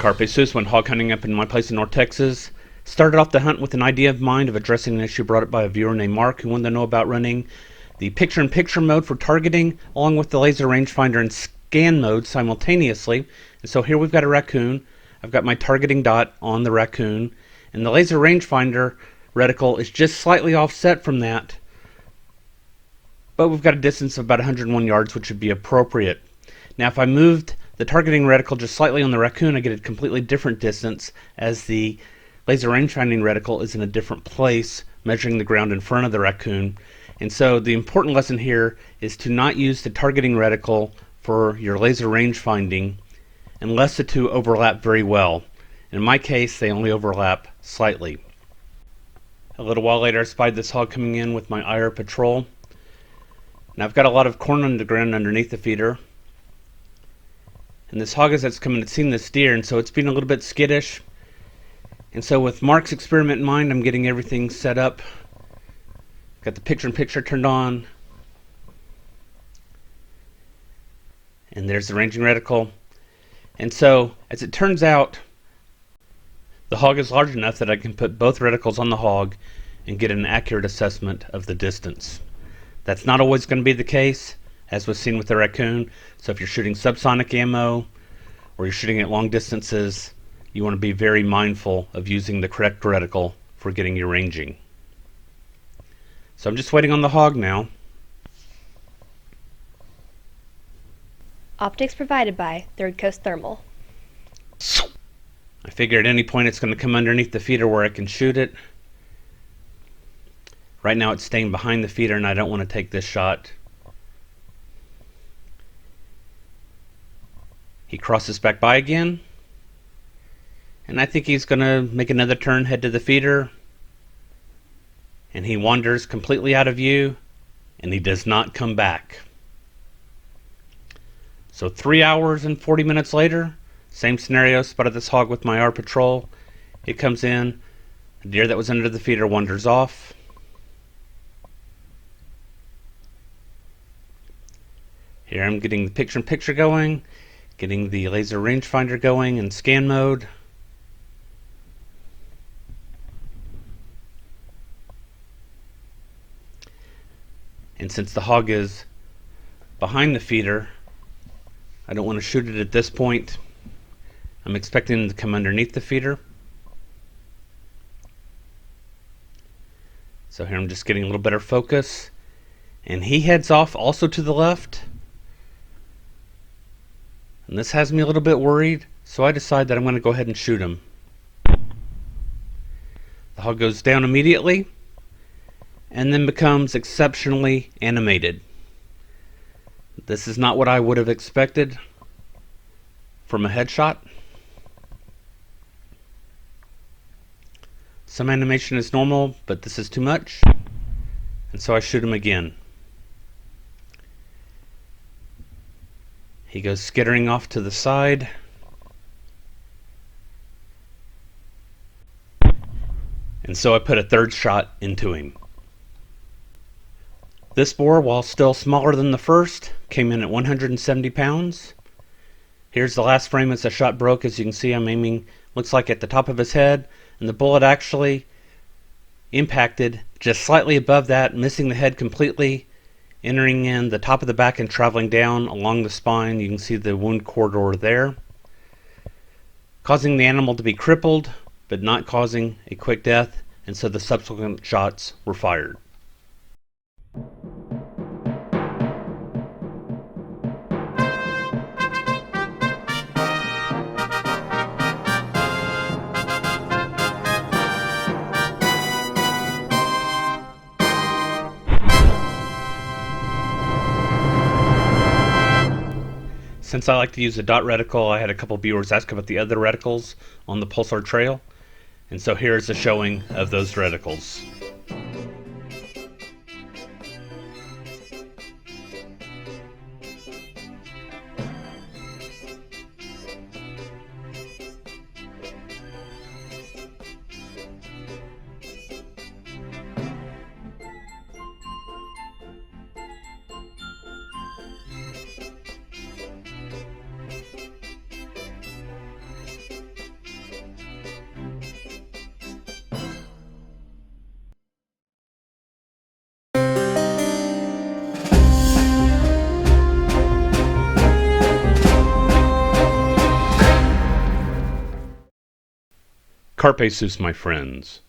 Carpe Sus went hog hunting up in my place in North Texas. Started off the hunt with an idea of mind of addressing an issue brought up by a viewer named Mark who wanted to know about running the picture-in-picture mode for targeting along with the laser rangefinder and scan mode simultaneously. And so here we've got a raccoon. I've got my targeting dot on the raccoon, and the laser rangefinder reticle is just slightly offset from that, but we've got a distance of about 101 yards, which would be appropriate. Now if I moved the targeting reticle just slightly on the raccoon, I get a completely different distance, as the laser rangefinding reticle is in a different place, measuring the ground in front of the raccoon. And so the important lesson here is to not use the targeting reticle for your laser rangefinding unless the two overlap very well. In my case, they only overlap slightly. A little while later, I spied this hog coming in with my IR patrol. Now I've got a lot of corn on the ground underneath the feeder. And this hog as it's coming, it's seen this deer, and so it's been a little bit skittish. And so with Mark's experiment in mind, I'm getting everything set up. Got the picture-in-picture turned on. And there's the ranging reticle. And so, as it turns out, the hog is large enough that I can put both reticles on the hog and get an accurate assessment of the distance. That's not always going to be the case, as was seen with the raccoon. So if you're shooting subsonic ammo or you're shooting at long distances, you want to be very mindful of using the correct reticle for getting your ranging. So I'm just waiting on the hog now. Optics provided by Third Coast Thermal. I figure at any point it's going to come underneath the feeder where I can shoot it. Right now it's staying behind the feeder and I don't want to take this shot. He crosses back by again. And I think he's going to make another turn, head to the feeder. And he wanders completely out of view. And he does not come back. So 3 hours and 40 minutes later, same scenario, spotted this hog with my R patrol. It comes in. The deer that was under the feeder wanders off. Here I'm getting the picture-in-picture going. Getting the laser rangefinder going in scan mode. And since the hog is behind the feeder, I don't want to shoot it at this point. I'm expecting him to come underneath the feeder. So here I'm just getting a little better focus. And he heads off also to the left. And this has me a little bit worried, so I decide that I'm going to go ahead and shoot him. The hog goes down immediately, and then becomes exceptionally animated. This is not what I would have expected from a headshot. Some animation is normal, but this is too much, and so I shoot him again. He goes skittering off to the side. And so I put a third shot into him. This boar, while still smaller than the first, came in at 170 pounds. Here's the last frame as the shot broke. As you can see, I'm aiming, looks like at the top of his head, and the bullet actually impacted just slightly above that, missing the head completely, entering in the top of the back and traveling down along the spine. You can see the wound corridor there, causing the animal to be crippled, but not causing a quick death, and so the subsequent shots were fired. Since I like to use a dot reticle, I had a couple viewers ask about the other reticles on the Pulsar Trail, and so here's a showing of those reticles. Carpe sus, my friends.